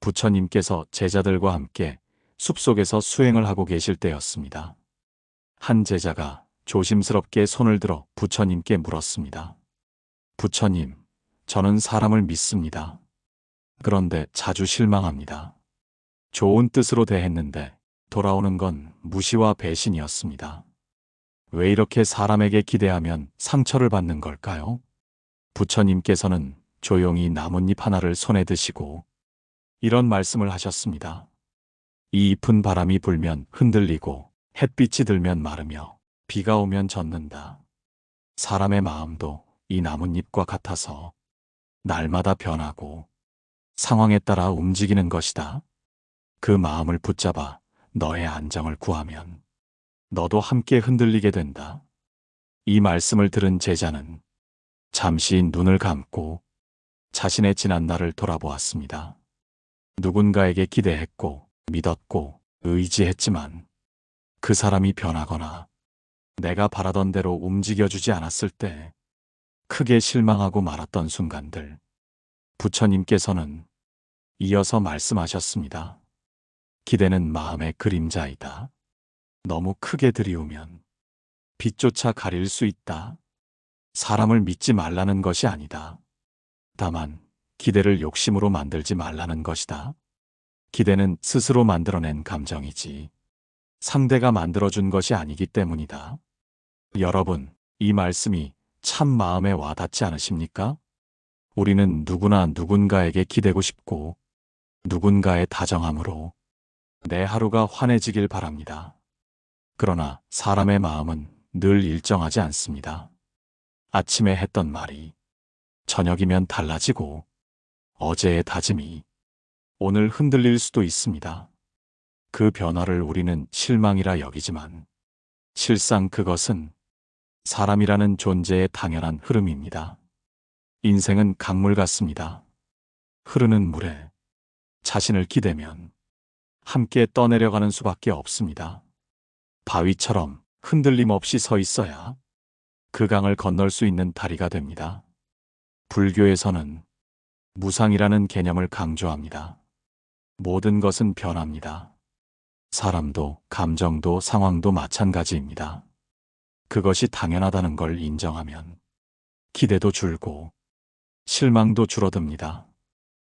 부처님께서 제자들과 함께 숲속에서 수행을 하고 계실 때였습니다. 한 제자가 조심스럽게 손을 들어 부처님께 물었습니다. 부처님, 저는 사람을 믿습니다. 그런데 자주 실망합니다. 좋은 뜻으로 대했는데 돌아오는 건 무시와 배신이었습니다. 왜 이렇게 사람에게 기대하면 상처를 받는 걸까요? 부처님께서는 조용히 나뭇잎 하나를 손에 드시고 이런 말씀을 하셨습니다. 이 잎은 바람이 불면 흔들리고 햇빛이 들면 마르며 비가 오면 젖는다. 사람의 마음도 이 나뭇잎과 같아서 날마다 변하고 상황에 따라 움직이는 것이다. 그 마음을 붙잡아 너의 안정을 구하면 너도 함께 흔들리게 된다. 이 말씀을 들은 제자는 잠시 눈을 감고 자신의 지난 날을 돌아보았습니다. 누군가에게 기대했고 믿었고 의지했지만 그 사람이 변하거나 내가 바라던 대로 움직여주지 않았을 때 크게 실망하고 말았던 순간들. 부처님께서는 이어서 말씀하셨습니다. 기대는 마음의 그림자이다. 너무 크게 들이우면 빛조차 가릴 수 있다. 사람을 믿지 말라는 것이 아니다. 다만 기대를 욕심으로 만들지 말라는 것이다. 기대는 스스로 만들어낸 감정이지 상대가 만들어준 것이 아니기 때문이다. 여러분, 이 말씀이 참 마음에 와닿지 않으십니까? 우리는 누구나 누군가에게 기대고 싶고 누군가의 다정함으로 내 하루가 환해지길 바랍니다. 그러나 사람의 마음은 늘 일정하지 않습니다. 아침에 했던 말이 저녁이면 달라지고 어제의 다짐이 오늘 흔들릴 수도 있습니다. 그 변화를 우리는 실망이라 여기지만 실상 그것은 사람이라는 존재의 당연한 흐름입니다. 인생은 강물 같습니다. 흐르는 물에 자신을 기대면 함께 떠내려가는 수밖에 없습니다. 바위처럼 흔들림 없이 서 있어야 그 강을 건널 수 있는 다리가 됩니다. 불교에서는 무상이라는 개념을 강조합니다. 모든 것은 변합니다. 사람도 감정도 상황도 마찬가지입니다. 그것이 당연하다는 걸 인정하면 기대도 줄고 실망도 줄어듭니다.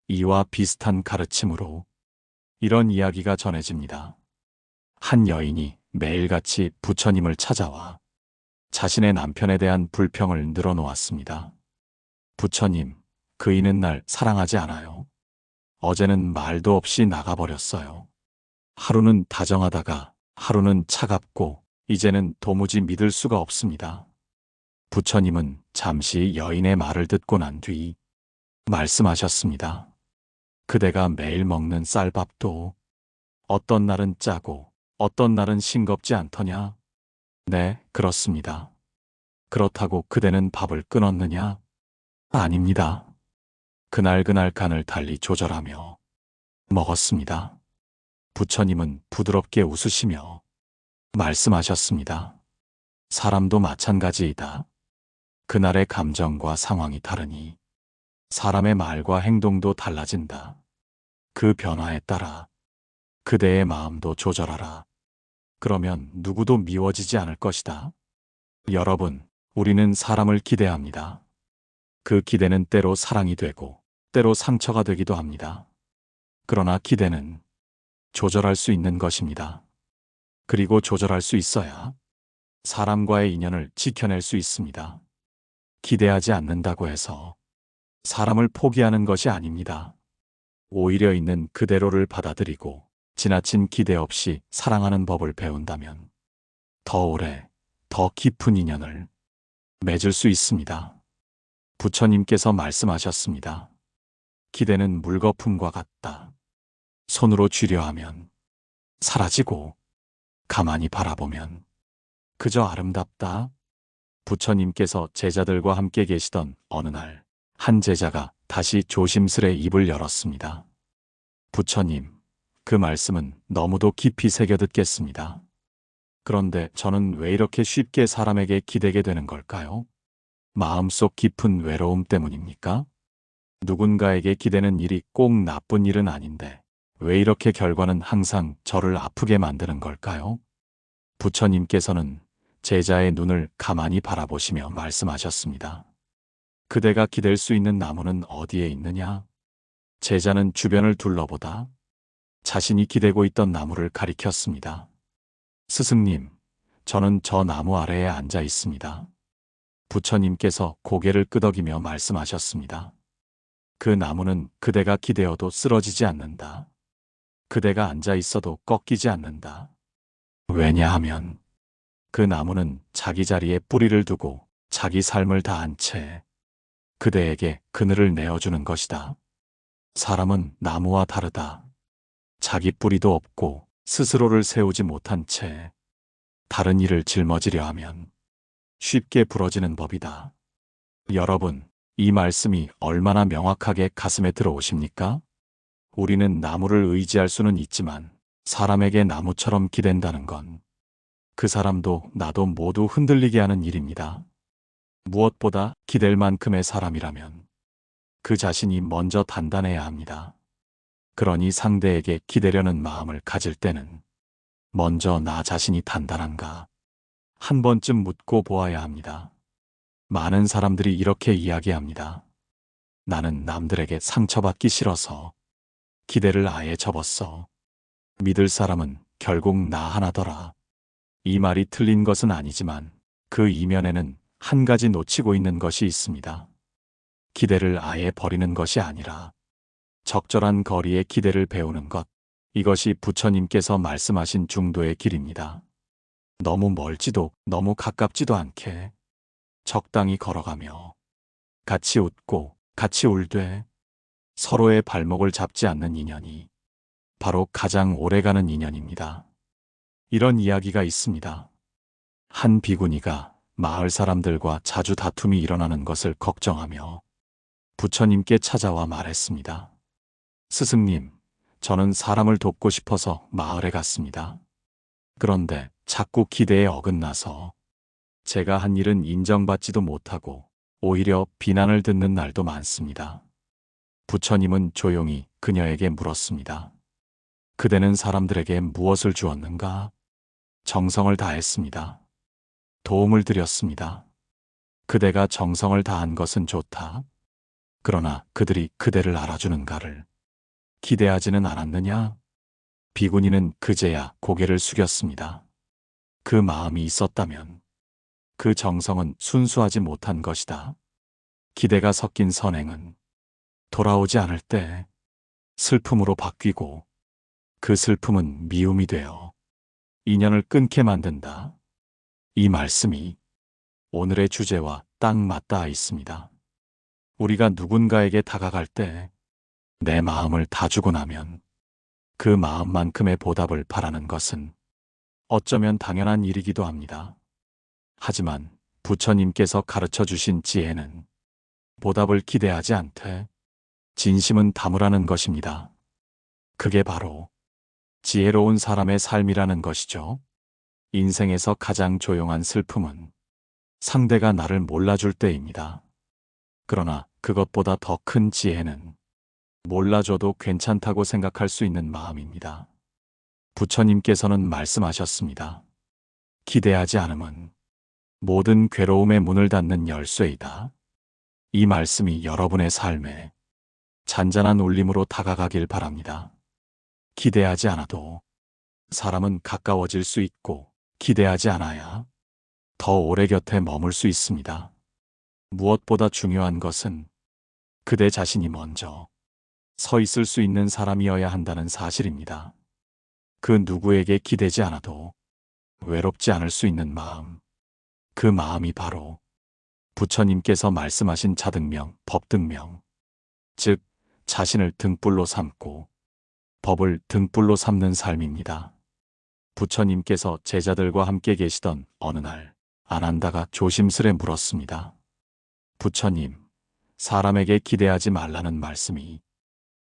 이와 비슷한 가르침으로 이런 이야기가 전해집니다. 한 여인이 매일같이 부처님을 찾아와 자신의 남편에 대한 불평을 늘어놓았습니다. 부처님, 그이는 날 사랑하지 않아요. 어제는 말도 없이 나가버렸어요. 하루는 다정하다가 하루는 차갑고 이제는 도무지 믿을 수가 없습니다. 부처님은 잠시 여인의 말을 듣고 난 뒤 말씀하셨습니다. 그대가 매일 먹는 쌀밥도 어떤 날은 짜고 어떤 날은 싱겁지 않더냐? 네, 그렇습니다. 그렇다고 그대는 밥을 끊었느냐? 아닙니다. 그날 간을 달리 조절하며 먹었습니다. 부처님은 부드럽게 웃으시며 말씀하셨습니다. 사람도 마찬가지이다. 그날의 감정과 상황이 다르니 사람의 말과 행동도 달라진다. 그 변화에 따라 그대의 마음도 조절하라. 그러면 누구도 미워지지 않을 것이다. 여러분, 우리는 사람을 기대합니다. 그 기대는 때로 사랑이 되고 때로 상처가 되기도 합니다. 그러나 기대는 조절할 수 있는 것입니다. 그리고 조절할 수 있어야 사람과의 인연을 지켜낼 수 있습니다. 기대하지 않는다고 해서 사람을 포기하는 것이 아닙니다. 오히려 있는 그대로를 받아들이고 지나친 기대 없이 사랑하는 법을 배운다면 더 오래, 더 깊은 인연을 맺을 수 있습니다. 부처님께서 말씀하셨습니다. 기대는 물거품과 같다. 손으로 쥐려 하면 사라지고 가만히 바라보면 그저 아름답다. 부처님께서 제자들과 함께 계시던 어느 날, 한 제자가 다시 조심스레 입을 열었습니다. 부처님, 그 말씀은 너무도 깊이 새겨 듣겠습니다. 그런데 저는 왜 이렇게 쉽게 사람에게 기대게 되는 걸까요? 마음속 깊은 외로움 때문입니까? 누군가에게 기대는 일이 꼭 나쁜 일은 아닌데 왜 이렇게 결과는 항상 저를 아프게 만드는 걸까요? 부처님께서는 제자의 눈을 가만히 바라보시며 말씀하셨습니다. 그대가 기댈 수 있는 나무는 어디에 있느냐? 제자는 주변을 둘러보다 자신이 기대고 있던 나무를 가리켰습니다. 스승님, 저는 저 나무 아래에 앉아 있습니다. 부처님께서 고개를 끄덕이며 말씀하셨습니다. 그 나무는 그대가 기대어도 쓰러지지 않는다. 그대가 앉아 있어도 꺾이지 않는다. 왜냐하면 그 나무는 자기 자리에 뿌리를 두고 자기 삶을 다한 채 그대에게 그늘을 내어주는 것이다. 사람은 나무와 다르다. 자기 뿌리도 없고 스스로를 세우지 못한 채 다른 일을 짊어지려 하면 쉽게 부러지는 법이다. 여러분, 이 말씀이 얼마나 명확하게 가슴에 들어오십니까? 우리는 나무를 의지할 수는 있지만 사람에게 나무처럼 기댄다는 건 그 사람도 나도 모두 흔들리게 하는 일입니다. 무엇보다 기댈 만큼의 사람이라면 그 자신이 먼저 단단해야 합니다. 그러니 상대에게 기대려는 마음을 가질 때는 먼저 나 자신이 단단한가 한 번쯤 묻고 보아야 합니다. 많은 사람들이 이렇게 이야기합니다. 나는 남들에게 상처받기 싫어서 기대를 아예 접었어. 믿을 사람은 결국 나 하나더라. 이 말이 틀린 것은 아니지만 그 이면에는 한 가지 놓치고 있는 것이 있습니다. 기대를 아예 버리는 것이 아니라 적절한 거리에 기대를 배우는 것. 이것이 부처님께서 말씀하신 중도의 길입니다. 너무 멀지도 너무 가깝지도 않게 적당히 걸어가며 같이 웃고 같이 울되 서로의 발목을 잡지 않는 인연이 바로 가장 오래가는 인연입니다. 이런 이야기가 있습니다. 한 비구니가 마을 사람들과 자주 다툼이 일어나는 것을 걱정하며 부처님께 찾아와 말했습니다. 스승님, 저는 사람을 돕고 싶어서 마을에 갔습니다. 그런데 자꾸 기대에 어긋나서 제가 한 일은 인정받지도 못하고 오히려 비난을 듣는 날도 많습니다. 부처님은 조용히 그녀에게 물었습니다. 그대는 사람들에게 무엇을 주었는가? 정성을 다했습니다. 도움을 드렸습니다. 그대가 정성을 다한 것은 좋다. 그러나 그들이 그대를 알아주는가를 기대하지는 않았느냐? 비구니는 그제야 고개를 숙였습니다. 그 마음이 있었다면 그 정성은 순수하지 못한 것이다. 기대가 섞인 선행은 돌아오지 않을 때 슬픔으로 바뀌고 그 슬픔은 미움이 되어 인연을 끊게 만든다. 이 말씀이 오늘의 주제와 딱 맞닿아 있습니다. 우리가 누군가에게 다가갈 때 내 마음을 다 주고 나면 그 마음만큼의 보답을 바라는 것은 어쩌면 당연한 일이기도 합니다. 하지만 부처님께서 가르쳐 주신 지혜는 보답을 기대하지 않되 진심은 담으라는 것입니다. 그게 바로 지혜로운 사람의 삶이라는 것이죠. 인생에서 가장 조용한 슬픔은 상대가 나를 몰라줄 때입니다. 그러나 그것보다 더 큰 지혜는 몰라줘도 괜찮다고 생각할 수 있는 마음입니다. 부처님께서는 말씀하셨습니다. 기대하지 않음은 모든 괴로움의 문을 닫는 열쇠이다. 이 말씀이 여러분의 삶에 잔잔한 울림으로 다가가길 바랍니다. 기대하지 않아도 사람은 가까워질 수 있고 기대하지 않아야 더 오래 곁에 머물 수 있습니다. 무엇보다 중요한 것은 그대 자신이 먼저 서 있을 수 있는 사람이어야 한다는 사실입니다. 그 누구에게 기대지 않아도 외롭지 않을 수 있는 마음. 그 마음이 바로 부처님께서 말씀하신 자등명, 법등명. 즉, 자신을 등불로 삼고 법을 등불로 삼는 삶입니다. 부처님께서 제자들과 함께 계시던 어느 날, 아난다가 조심스레 물었습니다. 부처님, 사람에게 기대하지 말라는 말씀이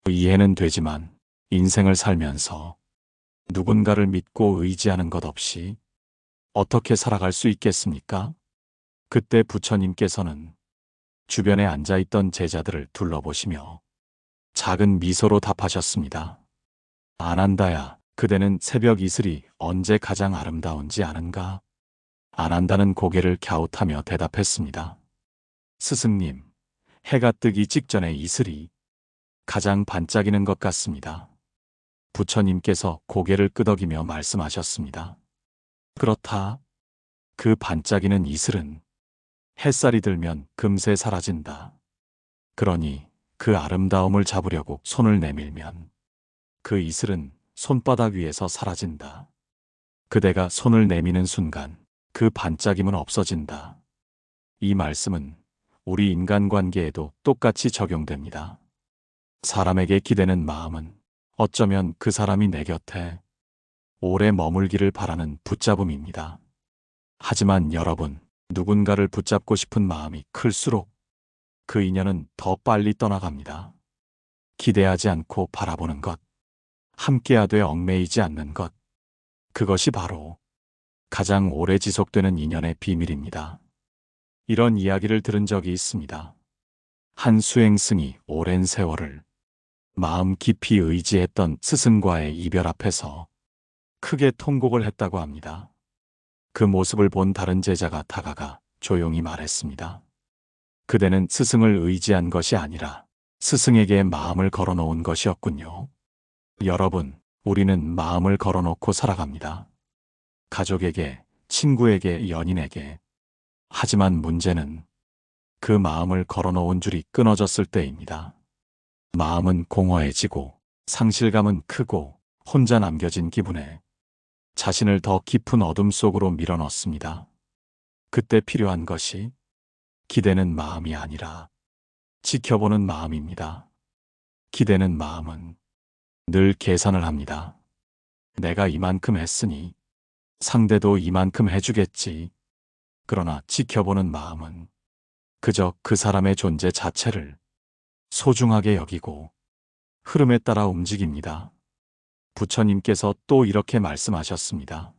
이해는 되지만 인생을 살면서 누군가를 믿고 의지하는 것 없이 어떻게 살아갈 수 있겠습니까? 그때 부처님께서는 주변에 앉아있던 제자들을 둘러보시며 작은 미소로 답하셨습니다. 안한다야, 그대는 새벽 이슬이 언제 가장 아름다운지 아는가? 안한다는 고개를 갸웃하며 대답했습니다. 스승님, 해가 뜨기 직전의 이슬이 가장 반짝이는 것 같습니다. 부처님께서 고개를 끄덕이며 말씀하셨습니다. 그렇다. 그 반짝이는 이슬은 햇살이 들면 금세 사라진다. 그러니 그 아름다움을 잡으려고 손을 내밀면 그 이슬은 손바닥 위에서 사라진다. 그대가 손을 내미는 순간 그 반짝임은 없어진다. 이 말씀은 우리 인간관계에도 똑같이 적용됩니다. 사람에게 기대는 마음은 어쩌면 그 사람이 내 곁에 오래 머물기를 바라는 붙잡음입니다. 하지만 여러분, 누군가를 붙잡고 싶은 마음이 클수록 그 인연은 더 빨리 떠나갑니다. 기대하지 않고 바라보는 것, 함께하되 얽매이지 않는 것, 그것이 바로 가장 오래 지속되는 인연의 비밀입니다. 이런 이야기를 들은 적이 있습니다. 한 수행승이 오랜 세월을 마음 깊이 의지했던 스승과의 이별 앞에서 크게 통곡을 했다고 합니다. 그 모습을 본 다른 제자가 다가가 조용히 말했습니다. 그대는 스승을 의지한 것이 아니라 스승에게 마음을 걸어놓은 것이었군요. 여러분, 우리는 마음을 걸어놓고 살아갑니다. 가족에게, 친구에게, 연인에게. 하지만 문제는 그 마음을 걸어놓은 줄이 끊어졌을 때입니다. 마음은 공허해지고 상실감은 크고 혼자 남겨진 기분에 자신을 더 깊은 어둠 속으로 밀어넣습니다. 그때 필요한 것이 기대는 마음이 아니라 지켜보는 마음입니다. 기대는 마음은 늘 계산을 합니다. 내가 이만큼 했으니 상대도 이만큼 해주겠지. 그러나 지켜보는 마음은 그저 그 사람의 존재 자체를 소중하게 여기고 흐름에 따라 움직입니다. 부처님께서 또 이렇게 말씀하셨습니다.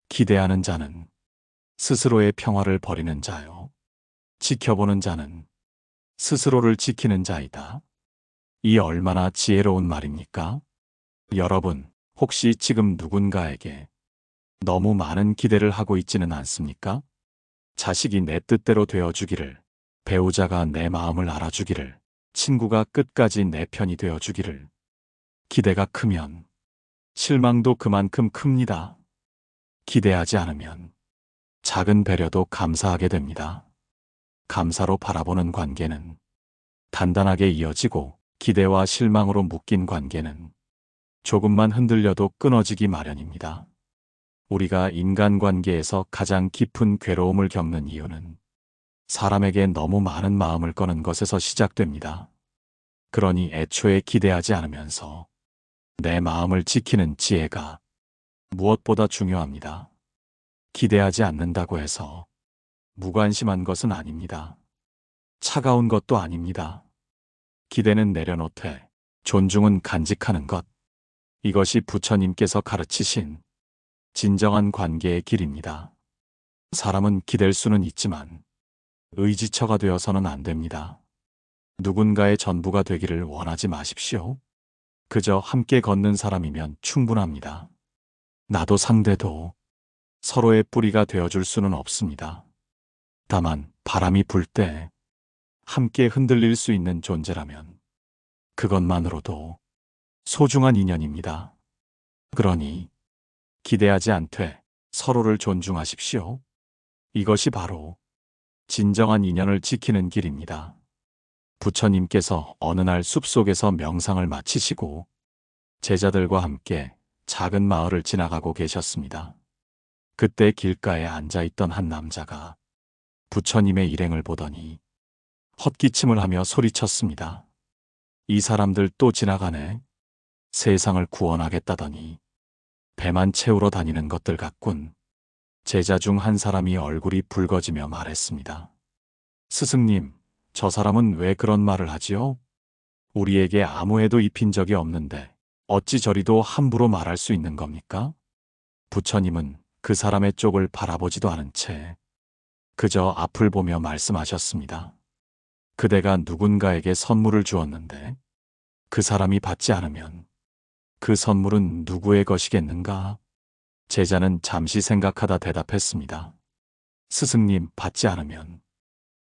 기대하는 자는 스스로의 평화를 버리는 자요. 지켜보는 자는 스스로를 지키는 자이다. 이 얼마나 지혜로운 말입니까? 여러분, 혹시 지금 누군가에게 너무 많은 기대를 하고 있지는 않습니까? 자식이 내 뜻대로 되어주기를, 배우자가 내 마음을 알아주기를, 친구가 끝까지 내 편이 되어주기를. 기대가 크면 실망도 그만큼 큽니다. 기대하지 않으면 작은 배려도 감사하게 됩니다. 감사로 바라보는 관계는 단단하게 이어지고 기대와 실망으로 묶인 관계는 조금만 흔들려도 끊어지기 마련입니다. 우리가 인간관계에서 가장 깊은 괴로움을 겪는 이유는 사람에게 너무 많은 마음을 거는 것에서 시작됩니다. 그러니 애초에 기대하지 않으면서 내 마음을 지키는 지혜가 무엇보다 중요합니다. 기대하지 않는다고 해서 무관심한 것은 아닙니다. 차가운 것도 아닙니다. 기대는 내려놓되 존중은 간직하는 것. 이것이 부처님께서 가르치신 진정한 관계의 길입니다. 사람은 기댈 수는 있지만 의지처가 되어서는 안 됩니다. 누군가의 전부가 되기를 원하지 마십시오. 그저 함께 걷는 사람이면 충분합니다. 나도 상대도 서로의 뿌리가 되어줄 수는 없습니다. 다만 바람이 불 때 함께 흔들릴 수 있는 존재라면 그것만으로도 소중한 인연입니다. 그러니 기대하지 않되 서로를 존중하십시오. 이것이 바로 진정한 인연을 지키는 길입니다. 부처님께서 어느 날 숲속에서 명상을 마치시고 제자들과 함께 작은 마을을 지나가고 계셨습니다. 그때 길가에 앉아있던 한 남자가 부처님의 일행을 보더니 헛기침을 하며 소리쳤습니다. 이 사람들 또 지나가네. 세상을 구원하겠다더니 배만 채우러 다니는 것들 같군. 제자 중 한 사람이 얼굴이 붉어지며 말했습니다. 스승님, 저 사람은 왜 그런 말을 하지요? 우리에게 아무 해도 입힌 적이 없는데 어찌 저리도 함부로 말할 수 있는 겁니까? 부처님은 그 사람의 쪽을 바라보지도 않은 채 그저 앞을 보며 말씀하셨습니다. 그대가 누군가에게 선물을 주었는데 그 사람이 받지 않으면 그 선물은 누구의 것이겠는가? 제자는 잠시 생각하다 대답했습니다. 스승님, 받지 않으면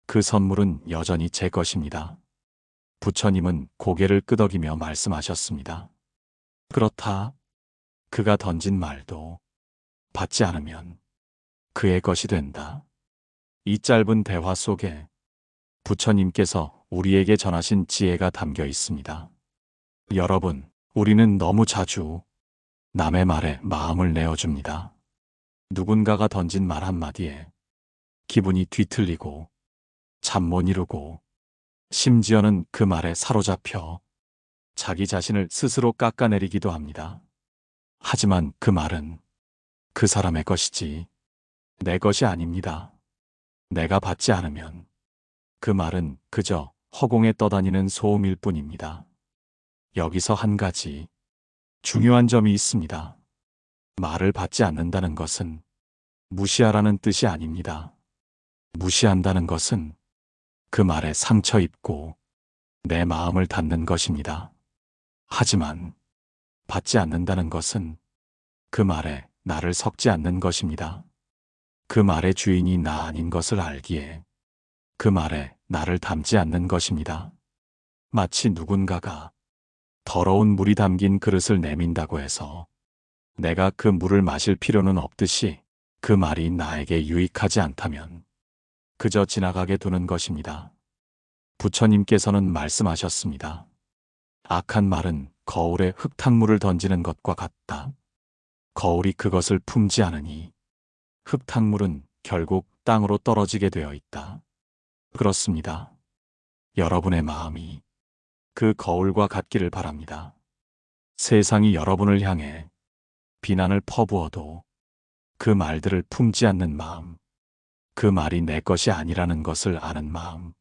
그 선물은 여전히 제 것입니다. 부처님은 고개를 끄덕이며 말씀하셨습니다. 그렇다. 그가 던진 말도 받지 않으면 그의 것이 된다. 이 짧은 대화 속에 부처님께서 우리에게 전하신 지혜가 담겨 있습니다. 여러분, 우리는 너무 자주 남의 말에 마음을 내어줍니다. 누군가가 던진 말 한마디에 기분이 뒤틀리고 잠 못 이루고 심지어는 그 말에 사로잡혀 자기 자신을 스스로 깎아내리기도 합니다. 하지만 그 말은 그 사람의 것이지 내 것이 아닙니다. 내가 받지 않으면 그 말은 그저 허공에 떠다니는 소음일 뿐입니다. 여기서 한 가지 중요한 점이 있습니다. 말을 받지 않는다는 것은 무시하라는 뜻이 아닙니다. 무시한다는 것은 그 말에 상처 입고 내 마음을 닫는 것입니다. 하지만 받지 않는다는 것은 그 말에 나를 섞지 않는 것입니다. 그 말의 주인이 나 아닌 것을 알기에 그 말에 나를 담지 않는 것입니다. 마치 누군가가 더러운 물이 담긴 그릇을 내민다고 해서 내가 그 물을 마실 필요는 없듯이 그 말이 나에게 유익하지 않다면 그저 지나가게 두는 것입니다. 부처님께서는 말씀하셨습니다. 악한 말은 거울에 흙탕물을 던지는 것과 같다. 거울이 그것을 품지 않으니 흙탕물은 결국 땅으로 떨어지게 되어 있다. 그렇습니다. 여러분의 마음이 그 거울과 같기를 바랍니다. 세상이 여러분을 향해 비난을 퍼부어도 그 말들을 품지 않는 마음, 그 말이 내 것이 아니라는 것을 아는 마음,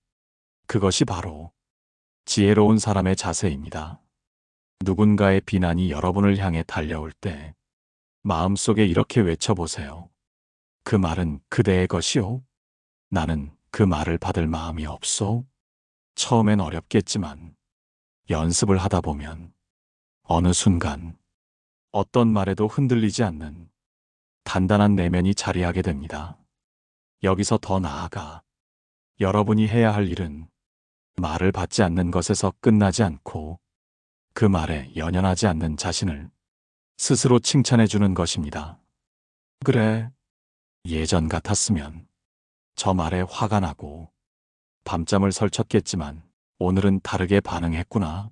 그것이 바로 지혜로운 사람의 자세입니다. 누군가의 비난이 여러분을 향해 달려올 때 마음속에 이렇게 외쳐보세요. 그 말은 그대의 것이오. 나는 그 말을 받을 마음이 없소. 처음엔 어렵겠지만 연습을 하다 보면 어느 순간 어떤 말에도 흔들리지 않는 단단한 내면이 자리하게 됩니다. 여기서 더 나아가 여러분이 해야 할 일은 말을 받지 않는 것에서 끝나지 않고 그 말에 연연하지 않는 자신을 스스로 칭찬해 주는 것입니다. 그래, 예전 같았으면 저 말에 화가 나고 밤잠을 설쳤겠지만 오늘은 다르게 반응했구나.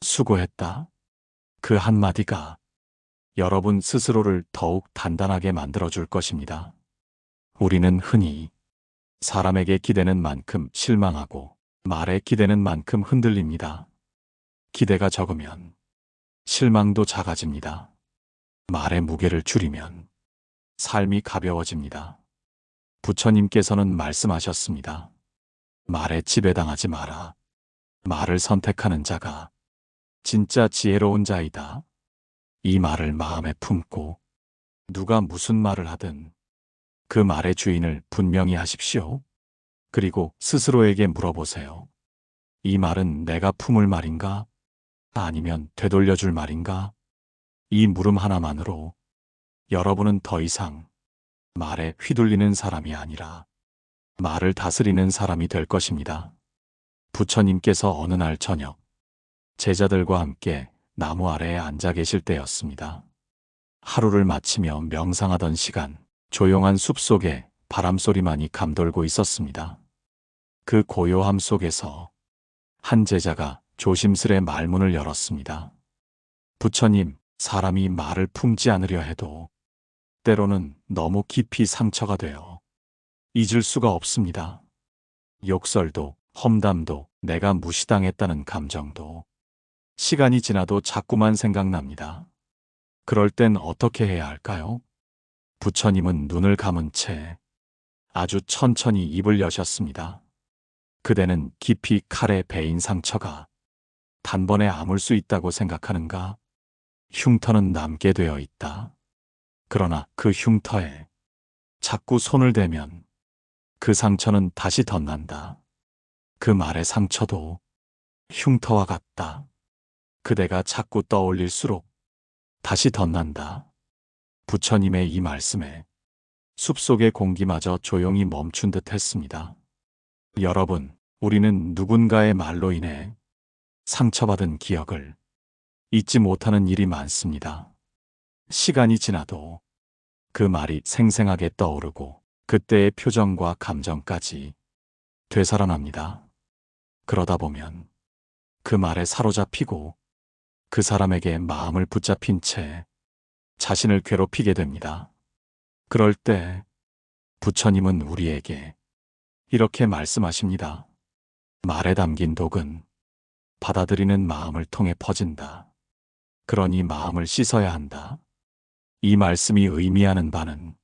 수고했다. 그 한마디가 여러분 스스로를 더욱 단단하게 만들어줄 것입니다. 우리는 흔히 사람에게 기대는 만큼 실망하고 말에 기대는 만큼 흔들립니다. 기대가 적으면 실망도 작아집니다. 말의 무게를 줄이면 삶이 가벼워집니다. 부처님께서는 말씀하셨습니다. 말에 지배당하지 마라. 말을 선택하는 자가 진짜 지혜로운 자이다. 이 말을 마음에 품고 누가 무슨 말을 하든 그 말의 주인을 분명히 하십시오. 그리고 스스로에게 물어보세요. 이 말은 내가 품을 말인가? 아니면 되돌려줄 말인가? 이 물음 하나만으로 여러분은 더 이상 말에 휘둘리는 사람이 아니라 말을 다스리는 사람이 될 것입니다. 부처님께서 어느 날 저녁 제자들과 함께 나무 아래에 앉아 계실 때였습니다. 하루를 마치며 명상하던 시간, 조용한 숲 속에 바람소리만이 감돌고 있었습니다. 그 고요함 속에서 한 제자가 조심스레 말문을 열었습니다. 부처님, 사람이 말을 품지 않으려 해도 때로는 너무 깊이 상처가 되어 잊을 수가 없습니다. 욕설도, 험담도, 내가 무시당했다는 감정도 시간이 지나도 자꾸만 생각납니다. 그럴 땐 어떻게 해야 할까요? 부처님은 눈을 감은 채 아주 천천히 입을 여셨습니다. 그대는 깊이 칼에 베인 상처가 단번에 아물 수 있다고 생각하는가? 흉터는 남게 되어 있다. 그러나 그 흉터에 자꾸 손을 대면 그 상처는 다시 덧난다. 그 말의 상처도 흉터와 같다. 그대가 자꾸 떠올릴수록 다시 덧난다. 부처님의 이 말씀에 숲속의 공기마저 조용히 멈춘 듯 했습니다. 여러분, 우리는 누군가의 말로 인해 상처받은 기억을 잊지 못하는 일이 많습니다. 시간이 지나도 그 말이 생생하게 떠오르고 그때의 표정과 감정까지 되살아납니다. 그러다 보면 그 말에 사로잡히고 그 사람에게 마음을 붙잡힌 채 자신을 괴롭히게 됩니다. 그럴 때 부처님은 우리에게 이렇게 말씀하십니다. 말에 담긴 독은 받아들이는 마음을 통해 퍼진다. 그러니 마음을 씻어야 한다. 이 말씀이 의미하는 바는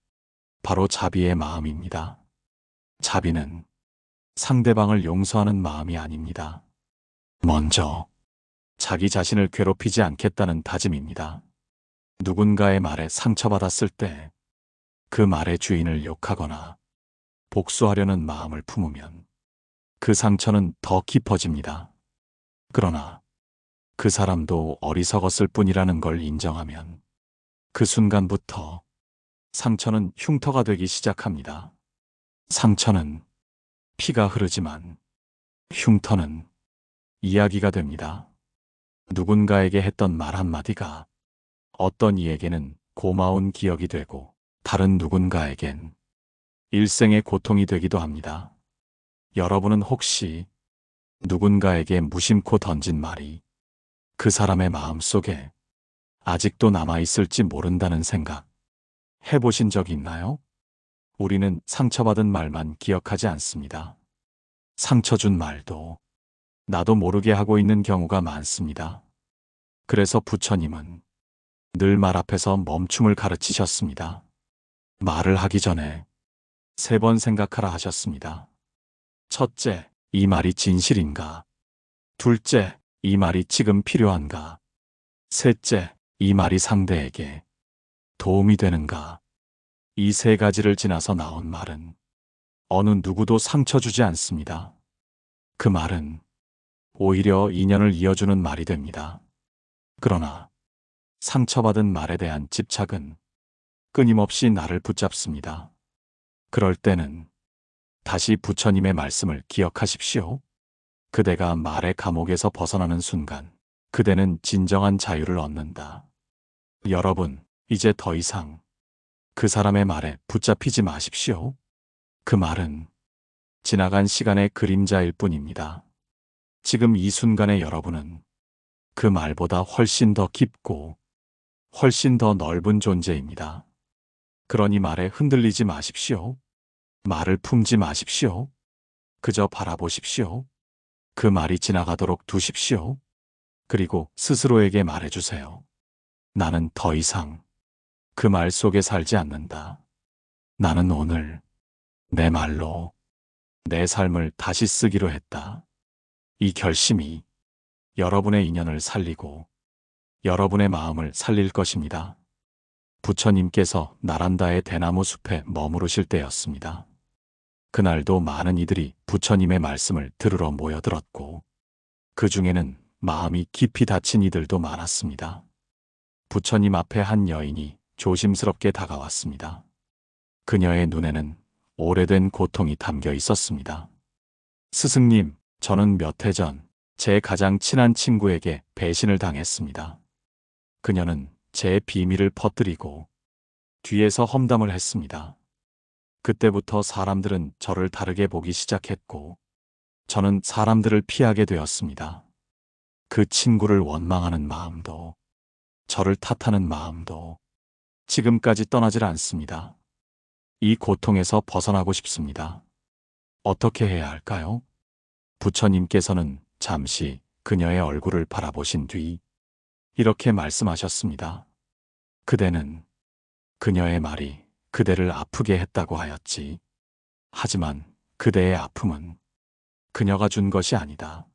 바로 자비의 마음입니다. 자비는 상대방을 용서하는 마음이 아닙니다. 먼저 자기 자신을 괴롭히지 않겠다는 다짐입니다. 누군가의 말에 상처받았을 때 그 말의 주인을 욕하거나 복수하려는 마음을 품으면 그 상처는 더 깊어집니다. 그러나 그 사람도 어리석었을 뿐이라는 걸 인정하면 그 순간부터 상처는 흉터가 되기 시작합니다. 상처는 피가 흐르지만 흉터는 이야기가 됩니다. 누군가에게 했던 말 한마디가 어떤 이에게는 고마운 기억이 되고 다른 누군가에겐 일생의 고통이 되기도 합니다. 여러분은 혹시 누군가에게 무심코 던진 말이 그 사람의 마음 속에 아직도 남아있을지 모른다는 생각 해보신 적 있나요? 우리는 상처받은 말만 기억하지 않습니다. 상처 준 말도 나도 모르게 하고 있는 경우가 많습니다. 그래서 부처님은 늘 말 앞에서 멈춤을 가르치셨습니다. 말을 하기 전에 3번 생각하라 하셨습니다. 첫째, 이 말이 진실인가? 둘째, 이 말이 지금 필요한가? 셋째, 이 말이 상대에게 도움이 되는가? 이 3가지를 지나서 나온 말은 어느 누구도 상처 주지 않습니다. 그 말은 오히려 인연을 이어주는 말이 됩니다. 그러나 상처받은 말에 대한 집착은 끊임없이 나를 붙잡습니다. 그럴 때는 다시 부처님의 말씀을 기억하십시오. 그대가 말의 감옥에서 벗어나는 순간 그대는 진정한 자유를 얻는다. 여러분, 이제 더 이상 그 사람의 말에 붙잡히지 마십시오. 그 말은 지나간 시간의 그림자일 뿐입니다. 지금 이 순간의 여러분은 그 말보다 훨씬 더 깊고 훨씬 더 넓은 존재입니다. 그러니 말에 흔들리지 마십시오. 말을 품지 마십시오. 그저 바라보십시오. 그 말이 지나가도록 두십시오. 그리고 스스로에게 말해주세요. 나는 더 이상 그 말 속에 살지 않는다. 나는 오늘 내 말로 내 삶을 다시 쓰기로 했다. 이 결심이 여러분의 인연을 살리고 여러분의 마음을 살릴 것입니다. 부처님께서 나란다의 대나무 숲에 머무르실 때였습니다. 그날도 많은 이들이 부처님의 말씀을 들으러 모여들었고 그 중에는 마음이 깊이 다친 이들도 많았습니다. 부처님 앞에 한 여인이 조심스럽게 다가왔습니다. 그녀의 눈에는 오래된 고통이 담겨 있었습니다. 스승님, 저는 몇 해 전 제 가장 친한 친구에게 배신을 당했습니다. 그녀는 제 비밀을 퍼뜨리고 뒤에서 험담을 했습니다. 그때부터 사람들은 저를 다르게 보기 시작했고 저는 사람들을 피하게 되었습니다. 그 친구를 원망하는 마음도 저를 탓하는 마음도 지금까지 떠나질 않습니다. 이 고통에서 벗어나고 싶습니다. 어떻게 해야 할까요? 부처님께서는 잠시 그녀의 얼굴을 바라보신 뒤 이렇게 말씀하셨습니다. 그대는 그녀의 말이 그대를 아프게 했다고 하였지. 하지만 그대의 아픔은 그녀가 준 것이 아니다.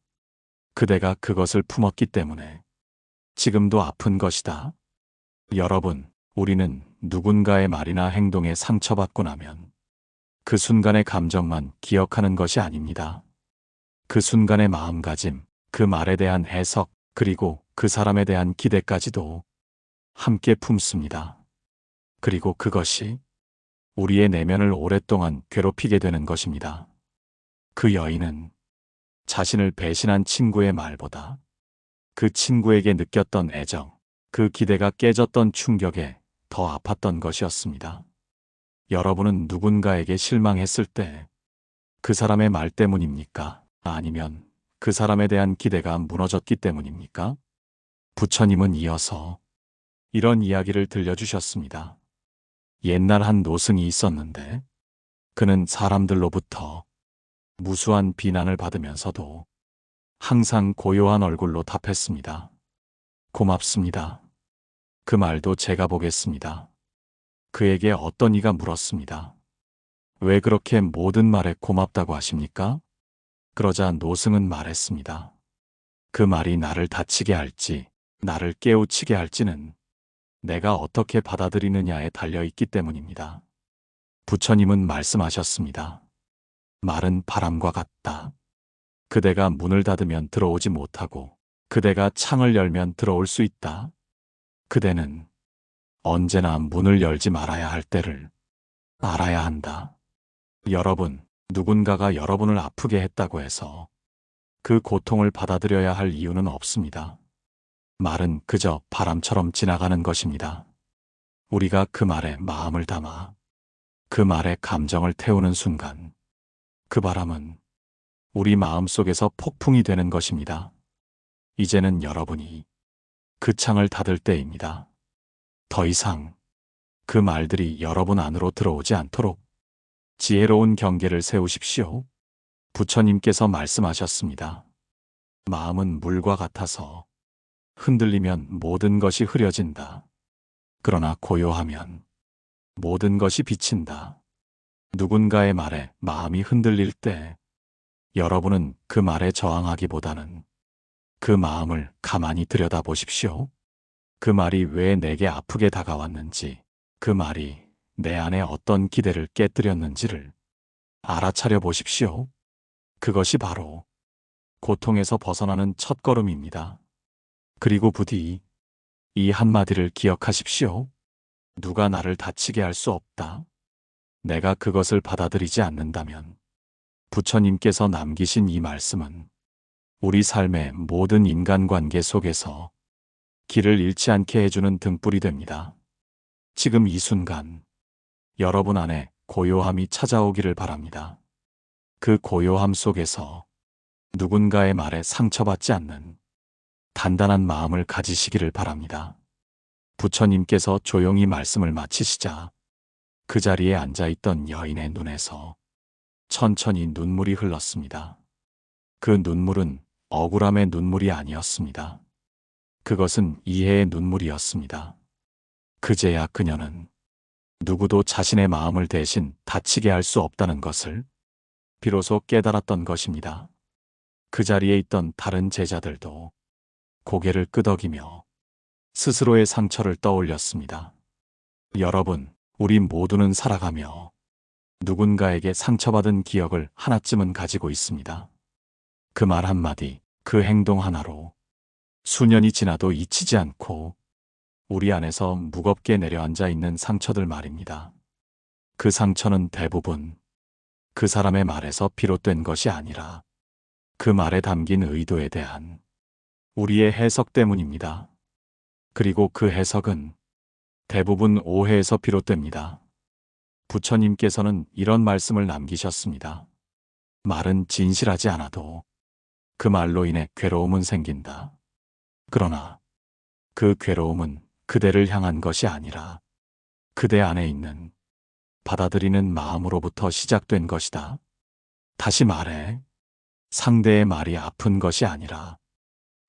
그대가 그것을 품었기 때문에 지금도 아픈 것이다. 여러분, 우리는 누군가의 말이나 행동에 상처받고 나면 그 순간의 감정만 기억하는 것이 아닙니다. 그 순간의 마음가짐, 그 말에 대한 해석, 그리고 그 사람에 대한 기대까지도 함께 품습니다. 그리고 그것이 우리의 내면을 오랫동안 괴롭히게 되는 것입니다. 그 여인은 자신을 배신한 친구의 말보다 그 친구에게 느꼈던 애정, 그 기대가 깨졌던 충격에 더 아팠던 것이었습니다. 여러분은 누군가에게 실망했을 때 그 사람의 말 때문입니까? 아니면 그 사람에 대한 기대가 무너졌기 때문입니까? 부처님은 이어서 이런 이야기를 들려주셨습니다. 옛날 한 노승이 있었는데 그는 사람들로부터 무수한 비난을 받으면서도 항상 고요한 얼굴로 답했습니다. 고맙습니다. 그 말도 제가 보겠습니다. 그에게 어떤 이가 물었습니다. 왜 그렇게 모든 말에 고맙다고 하십니까? 그러자 노승은 말했습니다. 그 말이 나를 다치게 할지, 나를 깨우치게 할지는 내가 어떻게 받아들이느냐에 달려있기 때문입니다. 부처님은 말씀하셨습니다. 말은 바람과 같다. 그대가 문을 닫으면 들어오지 못하고 그대가 창을 열면 들어올 수 있다. 그대는 언제나 문을 열지 말아야 할 때를 알아야 한다. 여러분, 누군가가 여러분을 아프게 했다고 해서 그 고통을 받아들여야 할 이유는 없습니다. 말은 그저 바람처럼 지나가는 것입니다. 우리가 그 말에 마음을 담아 그 말에 감정을 태우는 순간 그 바람은 우리 마음 속에서 폭풍이 되는 것입니다. 이제는 여러분이 그 창을 닫을 때입니다. 더 이상 그 말들이 여러분 안으로 들어오지 않도록 지혜로운 경계를 세우십시오. 부처님께서 말씀하셨습니다. 마음은 물과 같아서 흔들리면 모든 것이 흐려진다. 그러나 고요하면 모든 것이 비친다. 누군가의 말에 마음이 흔들릴 때 여러분은 그 말에 저항하기보다는 그 마음을 가만히 들여다보십시오. 그 말이 왜 내게 아프게 다가왔는지, 그 말이 내 안에 어떤 기대를 깨뜨렸는지를 알아차려 보십시오. 그것이 바로 고통에서 벗어나는 첫걸음입니다. 그리고 부디 이 한마디를 기억하십시오. 누가 나를 다치게 할 수 없다. 내가 그것을 받아들이지 않는다면 부처님께서 남기신 이 말씀은 우리 삶의 모든 인간관계 속에서 길을 잃지 않게 해주는 등불이 됩니다. 지금 이 순간 여러분 안에 고요함이 찾아오기를 바랍니다. 그 고요함 속에서 누군가의 말에 상처받지 않는 단단한 마음을 가지시기를 바랍니다. 부처님께서 조용히 말씀을 마치시자 그 자리에 앉아있던 여인의 눈에서 천천히 눈물이 흘렀습니다. 그 눈물은 억울함의 눈물이 아니었습니다. 그것은 이해의 눈물이었습니다. 그제야 그녀는 누구도 자신의 마음을 대신 다치게 할 수 없다는 것을 비로소 깨달았던 것입니다. 그 자리에 있던 다른 제자들도 고개를 끄덕이며 스스로의 상처를 떠올렸습니다. 여러분, 우리 모두는 살아가며 누군가에게 상처받은 기억을 하나쯤은 가지고 있습니다. 그 말 한마디, 그 행동 하나로 수년이 지나도 잊히지 않고 우리 안에서 무겁게 내려앉아 있는 상처들 말입니다. 그 상처는 대부분 그 사람의 말에서 비롯된 것이 아니라 그 말에 담긴 의도에 대한 우리의 해석 때문입니다. 그리고 그 해석은 대부분 오해에서 비롯됩니다. 부처님께서는 이런 말씀을 남기셨습니다. 말은 진실하지 않아도 그 말로 인해 괴로움은 생긴다. 그러나 그 괴로움은 그대를 향한 것이 아니라 그대 안에 있는 받아들이는 마음으로부터 시작된 것이다. 다시 말해, 상대의 말이 아픈 것이 아니라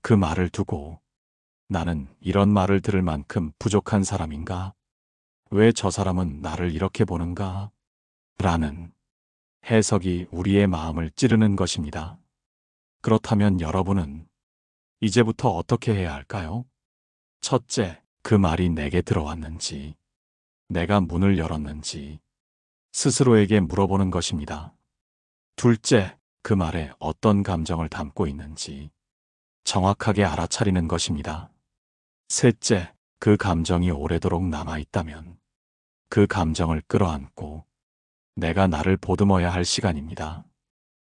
그 말을 두고 나는 이런 말을 들을 만큼 부족한 사람인가? 왜 저 사람은 나를 이렇게 보는가? 라는 해석이 우리의 마음을 찌르는 것입니다. 그렇다면 여러분은 이제부터 어떻게 해야 할까요? 첫째, 그 말이 내게 들어왔는지, 내가 문을 열었는지 스스로에게 물어보는 것입니다. 둘째, 그 말에 어떤 감정을 담고 있는지 정확하게 알아차리는 것입니다. 셋째, 그 감정이 오래도록 남아있다면 그 감정을 끌어안고 내가 나를 보듬어야 할 시간입니다.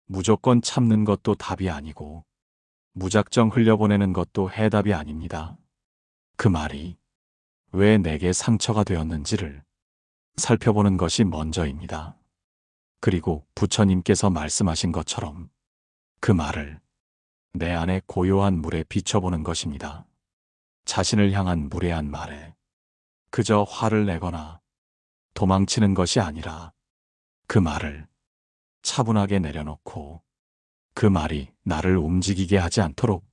무조건 참는 것도 답이 아니고 무작정 흘려보내는 것도 해답이 아닙니다. 그 말이 왜 내게 상처가 되었는지를 살펴보는 것이 먼저입니다. 그리고 부처님께서 말씀하신 것처럼 그 말을 내 안의 고요한 물에 비춰보는 것입니다. 자신을 향한 무례한 말에 그저 화를 내거나 도망치는 것이 아니라 그 말을 차분하게 내려놓고 그 말이 나를 움직이게 하지 않도록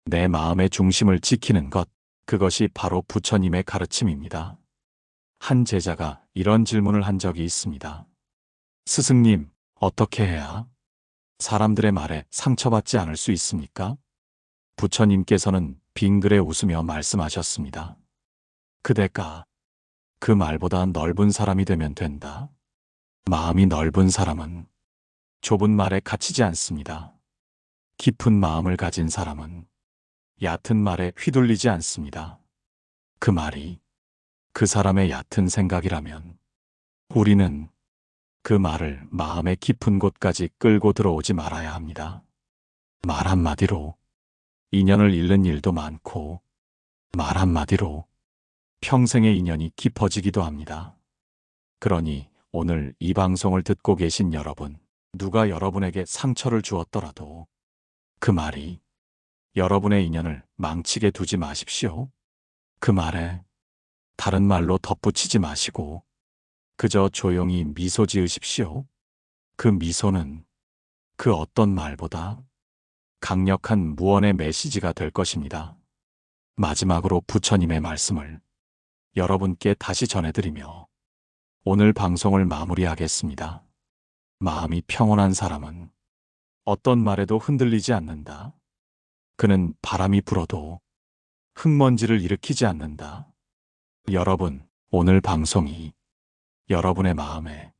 내 마음의 중심을 지키는 것, 그것이 바로 부처님의 가르침입니다. 한 제자가 이런 질문을 한 적이 있습니다. 스승님, 어떻게 해야 사람들의 말에 상처받지 않을 수 있습니까? 부처님께서는 빙그레 웃으며 말씀하셨습니다. 그대가 그 말보다 넓은 사람이 되면 된다. 마음이 넓은 사람은 좁은 말에 갇히지 않습니다. 깊은 마음을 가진 사람은 얕은 말에 휘둘리지 않습니다. 그 말이 그 사람의 얕은 생각이라면 우리는 그 말을 마음의 깊은 곳까지 끌고 들어오지 말아야 합니다. 말 한마디로 인연을 잃는 일도 많고 말 한마디로 평생의 인연이 깊어지기도 합니다. 그러니 오늘 이 방송을 듣고 계신 여러분, 누가 여러분에게 상처를 주었더라도 그 말이 여러분의 인연을 망치게 두지 마십시오. 그 말에 다른 말로 덧붙이지 마시고 그저 조용히 미소 지으십시오. 그 미소는 그 어떤 말보다 강력한 무언의 메시지가 될 것입니다. 마지막으로 부처님의 말씀을 여러분께 다시 전해드리며 오늘 방송을 마무리하겠습니다. 마음이 평온한 사람은 어떤 말에도 흔들리지 않는다. 그는 바람이 불어도 흙먼지를 일으키지 않는다. 여러분, 오늘 방송이 여러분의 마음에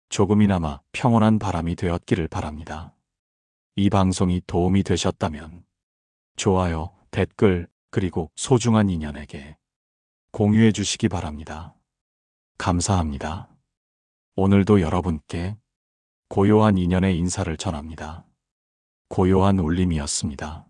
조금이나마 평온한 바람이 되었기를 바랍니다. 이 방송이 도움이 되셨다면 좋아요, 댓글, 그리고 소중한 인연에게 공유해 주시기 바랍니다. 감사합니다. 오늘도 여러분께 고요한 인연의 인사를 전합니다. 고요한 울림이었습니다.